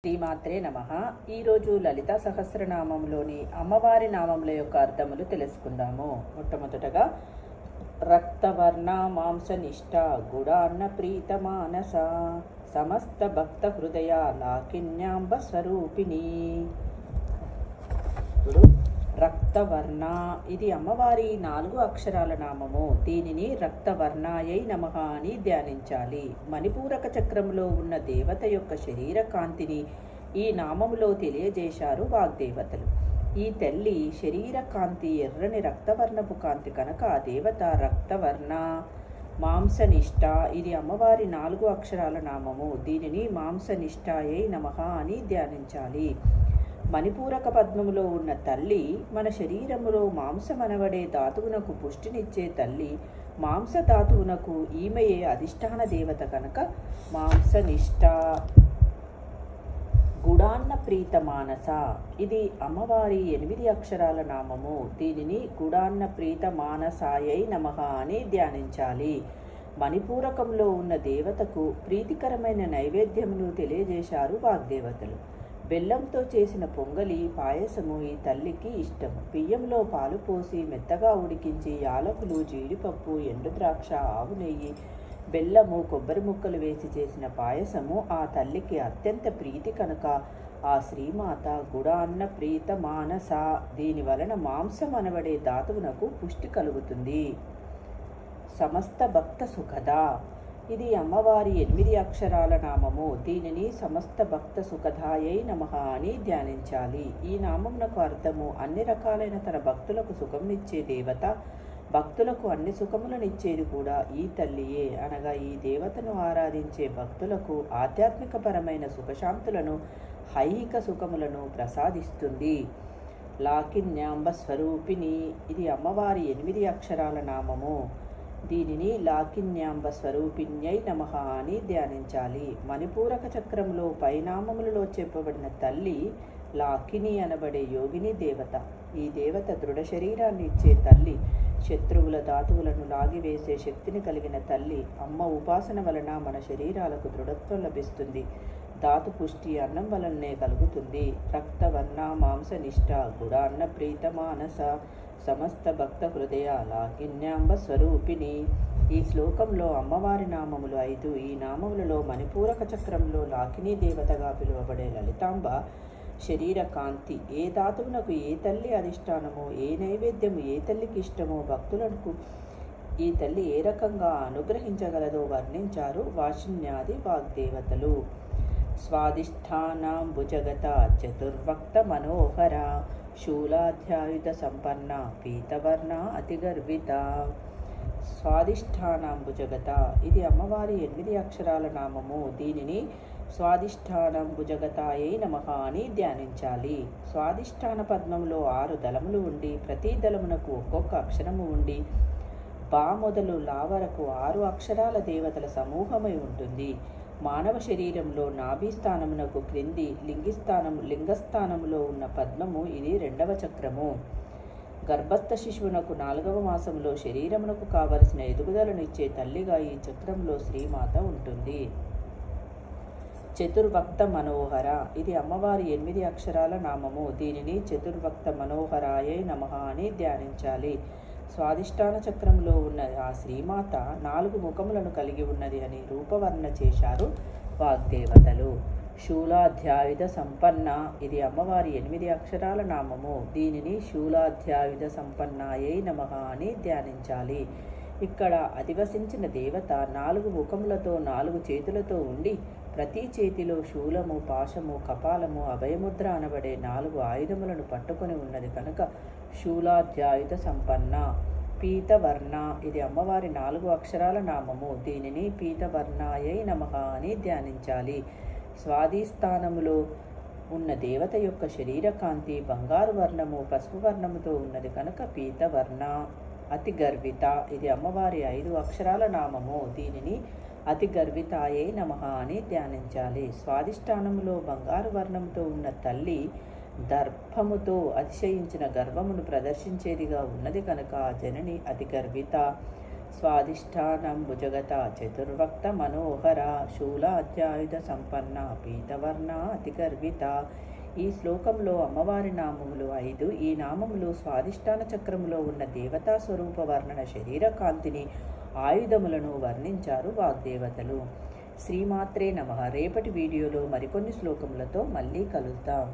శ్రీమాత్రే నమః. ఈరోజు లలితా సహస్రనామంలోని అమ్మవారి నామముల యొక్క అర్థములు తెలుసుకుందాము. మొట్టమొదటగా రక్తవర్ణ మాంసనిష్ట గుడాన్న ప్రీత మానస సమస్త భక్త హృదయ లాకిన్యాంబ స్వరూపిణి. ఇప్పుడు రక్తవర్ణ ఇది అమ్మవారి 4 అక్షరాల నామము. దీనిని రక్తవర్ణాయై నమః అని ధ్యానించాలి. మణిపూరక చక్రంలో ఉన్న దేవత యొక్క శరీర కాంతిని ఈ నామములో తెలియజేశారు వాగ్దేవతలు. ఈ తల్లి శరీర కాంతి ఎర్రని రక్తవర్ణపు కాంతి కనుక ఆ దేవత రక్తవర్ణ. మాంసనిష్ట ఇది అమ్మవారి 4 అక్షరాల నామము. దీనిని మాంసనిష్టాయై నమః అని ధ్యానించాలి. మణిపూరక పద్మములో ఉన్న తల్లి మన శరీరములో మాంసమనబడే ధాతువునకు పుష్టినిచ్చే తల్లి. మాంసధాతువునకు ఈమెయే అధిష్టాన దేవత కనుక మాంసనిష్ట. గుడాన్న ప్రీత మానస ఇది అమ్మవారి 8 అక్షరాల నామము. దీనిని గుడాన్న ప్రీత మానసాయై నమః అని ధ్యానించాలి. మణిపూరకంలో ఉన్న దేవతకు ప్రీతికరమైన నైవేద్యమును తెలియజేశారు వాగ్దేవతలు. బెల్లంతో చేసిన పొంగలి పాయసము ఈ తల్లికి ఇష్టం. బియ్యంలో పాలు పోసి మెత్తగా ఉడికించి యాలకులు, జీడిపప్పు, ఎండు ద్రాక్ష, ఆవు నెయ్యి, బెల్లము, కొబ్బరి ముక్కలు వేసి చేసిన పాయసము ఆ తల్లికి అత్యంత ప్రీతి కనుక ఆ శ్రీమాత గుడాన్న ప్రీత మానస. దీని వలన మాంసం అనబడే ధాతువునకు పుష్టి కలుగుతుంది. సమస్త భక్త సుఖద ఇది అమ్మవారి 8 అక్షరాల నామము. దీనిని సమస్త భక్త సుఖదాయై నమః అని ధ్యానించాలి. ఈ నామమునకు అర్థము అన్ని రకాలైన తన భక్తులకు సుఖంనిచ్చే దేవత. భక్తులకు అన్ని సుఖములనిచ్చేది కూడా ఈ తల్లియే. అనగా ఈ దేవతను ఆరాధించే భక్తులకు ఆధ్యాత్మికపరమైన సుఖశాంతులను, ఐహిక సుఖములను ప్రసాదిస్తుంది. లాకిన్యాంబ స్వరూపిణి ఇది అమ్మవారి 8 అక్షరాల నామము. దీనిని లాకిన్యాంబ స్వరూపిణ్యై నమః అని ధ్యానించాలి. మణిపూరక చక్రంలో పైనామములలో చెప్పబడిన తల్లి లాకిని అనబడే యోగిని దేవత. ఈ దేవత దృఢ శరీరాన్ని ఇచ్చే తల్లి. శత్రువుల ధాతువులను లాగివేసే శక్తిని కలిగిన తల్లి. అమ్మ ఉపాసన వలన మన శరీరాలకు దృఢత్వం లభిస్తుంది. ధాతు పుష్టి అన్నం వలనే కలుగుతుంది. రక్తవర్ణ మాంసనిష్ట గుడాన్న ప్రీత మానస సమస్త భక్త హృదయ లాకిన్యాంబ స్వరూపిణి. ఈ శ్లోకంలో అమ్మవారి నామములు 5. ఈ నామములలో మణిపూరక చక్రంలో లాకిని దేవతగా పిలువబడే లలితాంబ శరీర కాంతి. ఏ ధాతువునకు ఏ తల్లి అధిష్టానమో, ఏ నైవేద్యము ఏ తల్లికి ఇష్టమో భక్తులకు ఈ తల్లి ఏ రకంగా అనుగ్రహించగలదో వర్ణించారు వాషిన్యాది వాగ్దేవతలు. స్వాదిష్టానాం భుజగత చతుర్వక్త మనోహర శూలాధ్యాయుధ సంపన్న పీతవర్ణ అతిగర్విత. స్వాదిష్టానాం భుజగత ఇది అమ్మవారి 8 అక్షరాల నామము. దీనిని స్వాదిష్టానం భుజగతాయై నమః అని ధ్యానించాలి. స్వాదిష్టాన పద్మంలో 6 దళములు ఉండి ప్రతి దళమునకు ఒక్కొక్క అక్షరము ఉండి బా మొదలు లా వరకు 6 అక్షరాల దేవతల సమూహమై ఉంటుంది. మానవ శరీరంలో నాభీస్థానమునకు క్రింది లింగస్థానములో ఉన్న పద్మము ఇది 2వ చక్రము. గర్భస్థ శిశువునకు 4వ మాసంలో శరీరమునకు కావలసిన ఎదుగుదలనిచ్చే తల్లిగా ఈ చక్రంలో శ్రీమాత ఉంటుంది. చతుర్వక్త మనోహర ఇది అమ్మవారి 8 అక్షరాల నామము. దీనిని చతుర్వక్త మనోహరాయై నమః అని ధ్యానించాలి. స్వాదిష్టాన చక్రంలో ఉన్న ఆ శ్రీమాత 4 ముఖములను కలిగి ఉన్నది అని రూపవర్ణ చేశారు వాగ్దేవతలు. శూలాధ్యాయుధ సంపన్న ఇది అమ్మవారి 8 అక్షరాల నామము. దీనిని శూలాధ్యాయుధ సంపన్నాయై నమః అని ధ్యానించాలి. ఇక్కడ అధివసించిన దేవత 4 ముఖములతో 4 చేతులతో ఉండి ప్రతి చేతిలో శూలము, పాశము, కపాలము, అభయముద్ర అనబడే 4 ఆయుధములను పట్టుకొని ఉన్నది కనుక శూలాధ్యాయుధ సంపన్న. పీతవర్ణ ఇది అమ్మవారి 4 అక్షరాల నామము. దీనిని పీతవర్ణాయై నమః అని ధ్యానించాలి. స్వాదిస్థానములో ఉన్న దేవత యొక్క శరీర కాంతి బంగారు వర్ణము, పసుపు వర్ణముతో ఉన్నది కనుక పీతవర్ణ. అతి గర్విత ఇది అమ్మవారి 5 అక్షరాల నామము. దీనిని అతి గర్వితాయై నమః అని ధ్యానించాలి. స్వాదిష్టానములో బంగారు వర్ణంతో ఉన్న తల్లి దర్భముతో అతిశయించిన గర్వమును ప్రదర్శించేదిగా ఉన్నది కనుక జనని అతి గర్విత. స్వాదిష్టానం భుజగత చతుర్వక్త మనోహర శూలాధ్యాయుధ సంపన్న పీతవర్ణ అతిగర్విత. ఈ శ్లోకంలో అమ్మవారి నామములు 5. ఈ నామములు స్వాదిష్టాన చక్రములో ఉన్న దేవతా స్వరూప వర్ణన శరీర కాంతిని ఆయుధములను వర్ణించారు వాగ్దేవతలు. శ్రీమాత్రే నమః. రేపటి వీడియోలో మరికొన్ని శ్లోకములతో మళ్ళీ కలుద్దాం.